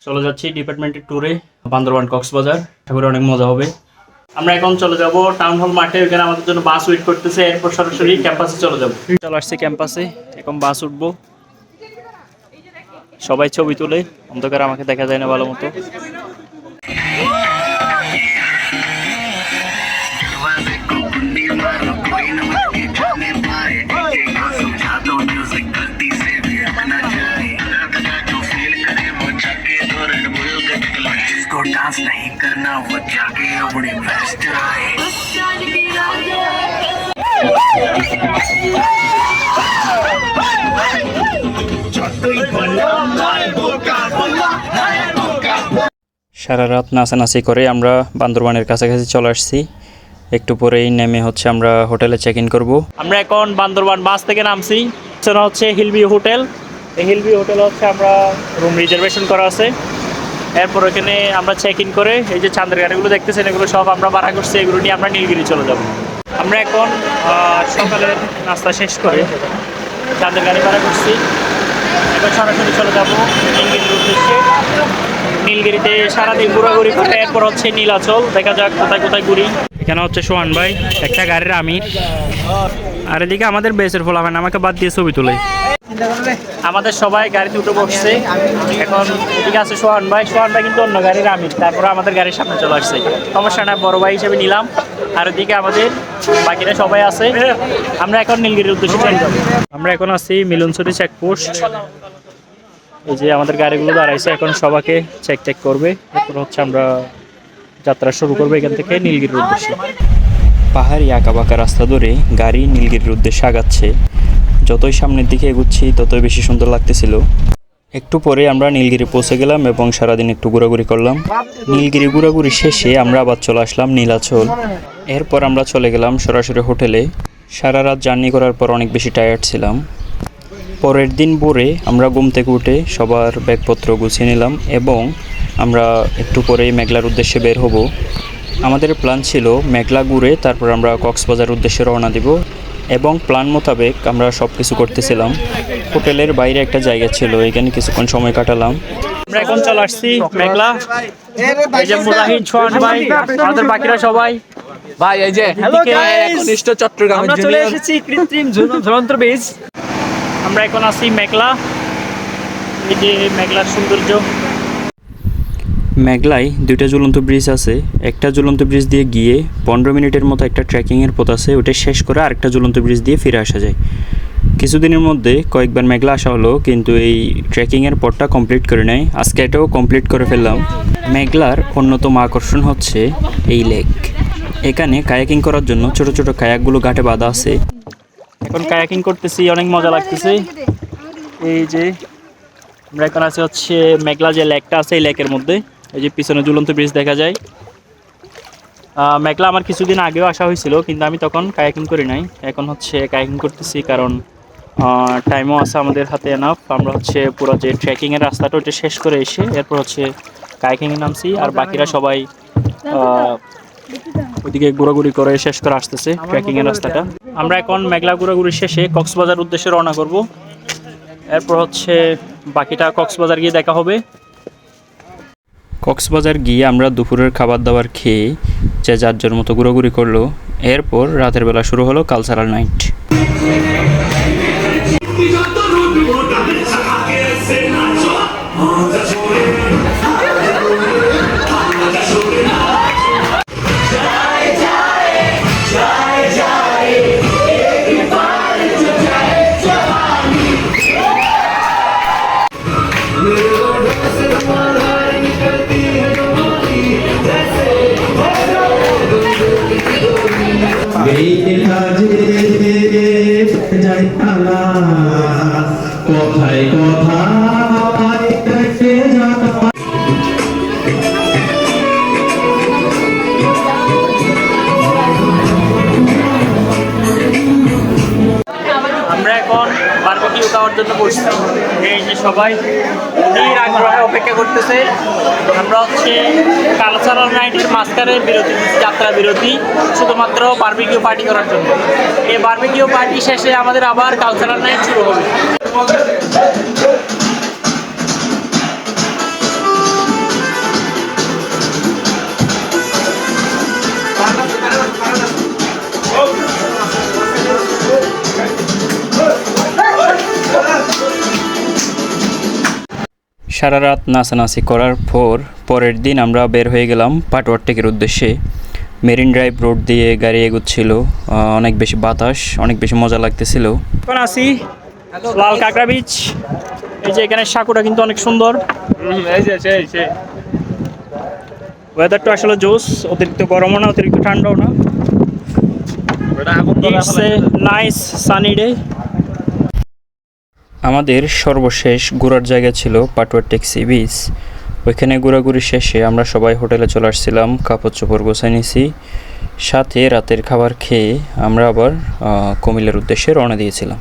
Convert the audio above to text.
চলে যাচ্ছি ডিপার্টমেন্টের ট্যুরে বান্দরবান কক্সবাজার। আশা করি অনেক মজা হবে। আমরা এখন চলে যাব টাউন হল মাঠে, ওখানে আমাদের জন্য বাস ওয়েট করতেছে। এরপর সরাসরি ক্যাম্পাসে চলে যাব। চলে আসছি ক্যাম্পাসে, এখন বাস উঠবো। সবাই ছবি তুলে, অন্ধকার আমাকে দেখা যায় না ভালো মতো। डांस नहीं करना वो जाके अपने बेस्ट आए। সারা রাত নাচানাচি করে আমরা বান্দরবানের কাছাকাছি চলে আসছি। একটু পরেই নেমে আমরা হোটেলে চেক ইন করবো। আমরা এখন বান্দরবান বাস থেকে নামছি। সেটা হচ্ছে হিলভিউ হোটেল। এই হিলভিউ হোটেল আমরা রুম রিজার্ভেশন করা আছে। এরপর এখানে আমরা চেক ইন করে এই যে চাঁদের গাড়িগুলো দেখতেছেন, এগুলো সব আমরা ভাড়া করছি। এগুলো নিয়ে আমরা নীলগিরি চলে যাব। আমরা এখন সকালের নাস্তা শেষ করে চাঁদের গাড়ি ভাড়া করছি। এখন সরাসরি চলে যাব নীলগিরির উদ্দেশ্যে। নীলগিরিতে সারাদিন ঘোরাঘুরি করে এরপর নীলাচল। দেখা যাক কোথায় কোথায় ঘুরি। এখানে সোহান ভাই, একটা গাড়ির আমির, আর এদিকে আমাদের বেসের ফোলাবেন আমাকে বাদ দিয়ে ছবি তুলে। আমাদের সবাই গাড়িতে উঠে বসছে। এখন এদিকে আছে সোহান ভাই কিন্তু অন্য গাড়ির আমির। তারপরে আমাদের গাড়ির সামনে চলে আসছে। সমস্যা না, বড় ভাই হিসেবে নিলাম। আর এদিকে আমাদের বাকিরা সবাই আছে। আমরা এখন নীলগিরির উদ্দেশ্যে ট্রেন যাব। আমরা এখন আছি মিলনছড়ি চেকপোস্ট। এই যে আমাদের গাড়িগুলো দাঁড়াইছে, এখন সবাইকে চেক করবে। এরপর আমরা যাত্রা শুরু করবো এখান থেকে নীলগিরির উদ্দেশ্যে। পাহাড়ি আঁকাবাঁকা রাস্তা ধরে গাড়ি নীলগিরির উদ্দেশ্যে আগাচ্ছে। যতই সামনের দিকে এগুচ্ছি ততই বেশি সুন্দর লাগতেছিল। একটু পরে আমরা নীলগিরি পৌঁছে গেলাম এবং সারাদিন একটু ঘোরাঘুরি করলাম। নীলগিরি ঘোরাঘুরি শেষে আমরা আবার চলে আসলাম নীলাচল। এরপর আমরা চলে গেলাম সরাসরি হোটেলে। সারা রাত জার্নি করার পর অনেক বেশি টায়ার্ড ছিলাম। পরের দিন ভোরে আমরা ঘুম থেকে উঠে সবার ব্যাগপত্র গুছিয়ে নিলাম এবং আমরা একটু পরেই মেঘলার উদ্দেশ্যে বের হব। আমাদের প্ল্যান ছিল মেঘলা ঘুরে তারপর আমরা কক্সবাজার উদ্দেশ্যে রওনা দিব এবং প্ল্যান মোতাবেক আমরা সব কিছু করতেছিলাম। হোটেলের বাইরে একটা জায়গা ছিল, এখানে কিছুক্ষণ সময় কাটালাম। আমরা এখন চলে আসছি মেঘলা। এই যে মুজাহিদ, সোহান ভাই, আমাদের বাকিরা সবাই ভাই। এই যে একনিষ্ঠ চট্টগ্রাম আমরা চলে এসেছি কৃত্রিম ঝুলন্ত ব্রিজ। আমরা এখন আছি মেঘলা। এই যে মেঘলার সৌন্দর্য। মেঘলায় দুইটা ঝুলন্ত ব্রিজ আছে। একটা ঝুলন্ত ব্রিজ দিয়ে গিয়ে 15 মিনিটের মতো একটা ট্রেকিংয়ের পথ আছে, ওটা শেষ করে আরেকটা ঝুলন্ত ব্রিজ দিয়ে ফিরে আসা যায়। কিছুদিনের মধ্যে কয়েকবার মেঘলা আসা হলো, কিন্তু এই ট্রেকিংয়ের পথটা কমপ্লিট করে নেয়। আজকে এটাও কমপ্লিট করে ফেললাম। মেঘলার অন্যতম আকর্ষণ হচ্ছে এই লেক। এখানে কায়াকিং করার জন্য ছোট ছোট কায়াকগুলো ঘাটে বাঁধা আছে। এখন কায়াকিং করতেছি, অনেক মজা লাগতেছে। এই যে আমরা এখন আছি মেঘলা যে লেকটা আছে, এই লেকের মধ্যে। এই যে পিছনে ঝুলন্ত ব্রিজ দেখা যায়। মেঘলা আমার কিছুদিন আগেও আসা হয়েছিল, কিন্তু আমি তখন কায়াকিং করি নাই। এখন কায়াকিং করতেছি, কারণ টাইমও আছে আমাদের হাতে এনাফ। আমরা পুরো যে ট্রেকিংয়ের রাস্তাটা ওটা শেষ করে এসে এরপর কায়াকিংয়ে নামছি। আর বাকিরা সবাই ওইদিকে ঘোরাঘুরি করে শেষ করে আসতেছে ট্রেকিংয়ের রাস্তাটা। আমরা এখন মেঘলা ঘোরাঘুরি শেষে কক্সবাজার উদ্দেশ্যে রওনা করব। এরপর বাকিটা কক্সবাজার গিয়ে দেখা হবে। কক্সবাজার গিয়ে আমরা দুপুরের খাবার দাবার খেয়ে যে যার যার মতো ঘোরাঘুরি করলো। এরপর রাতের বেলা শুরু হলো কালচারাল নাইট। কথায় কথা আমরা এখন বারবিকিউ খাওয়ার জন্য বসছি। এই যে সবাই অধীর আগ্রহে অপেক্ষা করতেছে। আমরা কালচারাল নাইটের মাঝখানে বিরতি, যাত্রা বিরতি, শুধুমাত্র বারবিকিউ পার্টি করার জন্য। এই বারবিকিউ পার্টি শেষে আমাদের আবার কালচারাল নাইট শুরু হবে। সারা রাত নাচানাচি করার পর পরের দিন আমরা বের হয়ে গেলাম পাটওয়ার টেকের উদ্দেশ্যে। মেরিন ড্রাইভ রোড দিয়ে গাড়ি এগোচ্ছিল, অনেক বেশি বাতাস, অনেক বেশি মজা লাগতেছিল। এখন আসি লাল কাঁকড়া বিচ। এই যে এখানে সাঁকুটা কিন্তু অনেক সুন্দর। এই যে সেই ওয়েদারটা আসলে জোস, অতিরিক্ত গরমও না অতিরিক্ত ঠান্ডাও না। It's a nice sunny day. আমাদের সর্বশেষ ঘোরার জায়গা ছিল পাটওয়ার টেক সি বিচ। ওইখানে ঘোরাঘুরি শেষে আমরা সবাই হোটেলে চলে আসছিলাম, কাপড় চোপড় গোছাই নিয়েছি, সাথে রাতের খাবার খেয়ে আমরা আবার কুমিল্লার উদ্দেশ্যে রওনা দিয়েছিলাম।